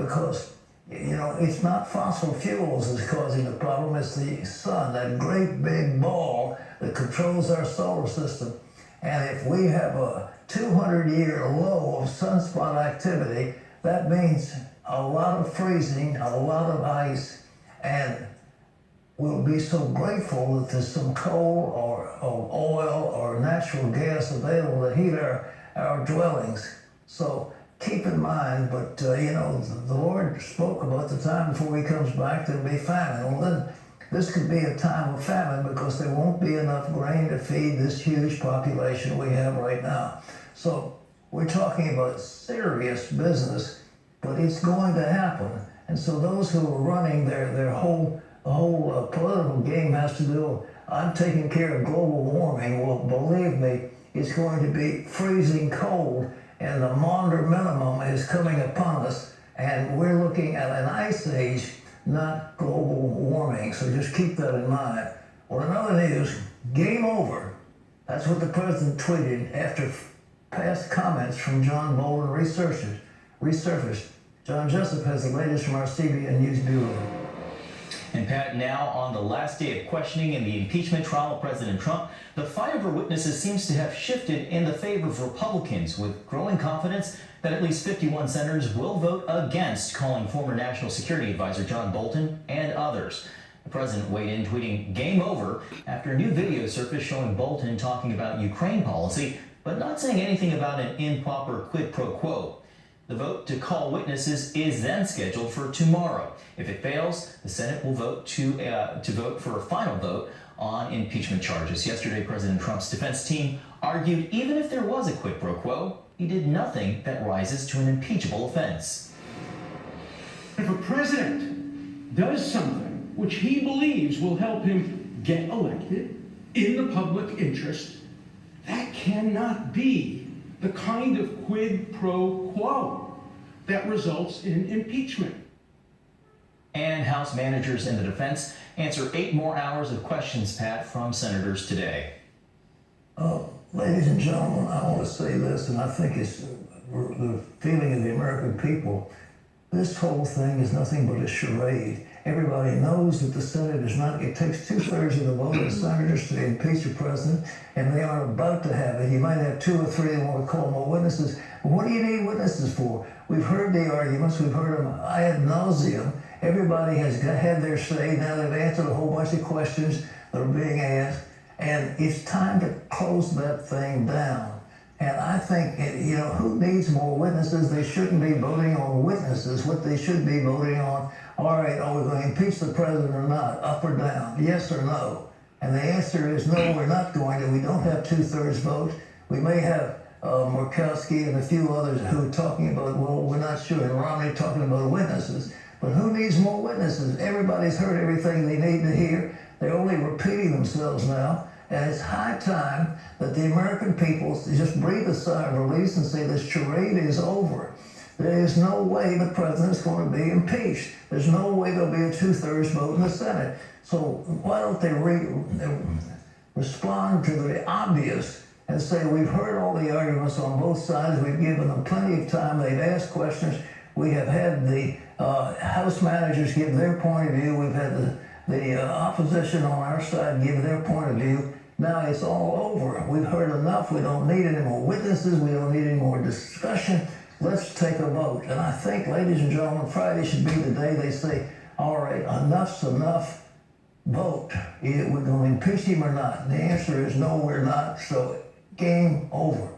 because, it's not fossil fuels that's causing the problem, it's the sun, that great big ball that controls our solar system. And if we have a 200-year low of sunspot activity, that means a lot of freezing, a lot of ice, and we'll be so grateful that there's some coal or oil or natural gas available to heat our dwellings. So keep in mind, but the Lord spoke about the time before he comes back there'll be famine. Well, then this could be a time of famine because there won't be enough grain to feed this huge population we have right now. So we're talking about serious business, but it's going to happen. And so those who are running their whole political game has to do, I'm taking care of global warming. Well, believe me, it's going to be freezing cold, and the Maunder minimum is coming upon us, and we're looking at an ice age, not global warming. So just keep that in mind. Well, another news, game over. That's what the president tweeted after past comments from John Bolton resurfaced. John Jessup has the latest from our CBN News Bureau. And Pat, now on the last day of questioning in the impeachment trial of President Trump, the fight over witnesses seems to have shifted in the favor of Republicans, with growing confidence that at least 51 senators will vote against calling former National Security Advisor John Bolton and others. The president weighed in, tweeting "game over" after a new video surfaced showing Bolton talking about Ukraine policy, but not saying anything about an improper quid pro quo. The vote to call witnesses is then scheduled for tomorrow. If it fails, the Senate will vote to vote for a final vote on impeachment charges. Yesterday, President Trump's defense team argued even if there was a quid pro quo, he did nothing that rises to an impeachable offense. If a president does something which he believes will help him get elected in the public interest, that cannot be the kind of quid pro quo that results in impeachment. And House managers in the defense answer 8 more hours of questions, Pat, from senators today. Ladies and gentlemen, I want to say this, and I think it's the feeling of the American people. This whole thing is nothing but a charade. Everybody knows that the Senate is not, it takes 2/3 of the vote of the senators to impeach a president, and they are about to have it. You might have 2 or 3 that want to call more witnesses. But what do you need witnesses for? We've heard the arguments, we've heard them ad nauseum. Everybody has had their say. Now they've answered a whole bunch of questions that are being asked, and it's time to close that thing down. And I think, who needs more witnesses? They shouldn't be voting on witnesses. What they should be voting on, all right, are we going to impeach the president or not, up or down, yes or no? And the answer is no, we're not going to. We don't have 2/3 vote. We may have Murkowski and a few others who are talking about, well, we're not sure, and Romney talking about witnesses. But who needs more witnesses? Everybody's heard everything they need to hear. They're only repeating themselves now. And it's high time that the American people just breathe a sigh of release and say this charade is over. There is no way the president's going to be impeached. There's no way there'll be a 2/3 vote in the Senate. So why don't they respond to the obvious and say, we've heard all the arguments on both sides. We've given them plenty of time. They've asked questions. We have had the House managers give their point of view. We've had the opposition on our side give their point of view. Now it's all over. We've heard enough. We don't need any more witnesses. We don't need any more discussion. Let's take a vote. And I think, ladies and gentlemen, Friday should be the day they say, all right, enough's enough. Vote. Either we're going to impeach him or not. And the answer is no, we're not. So game over.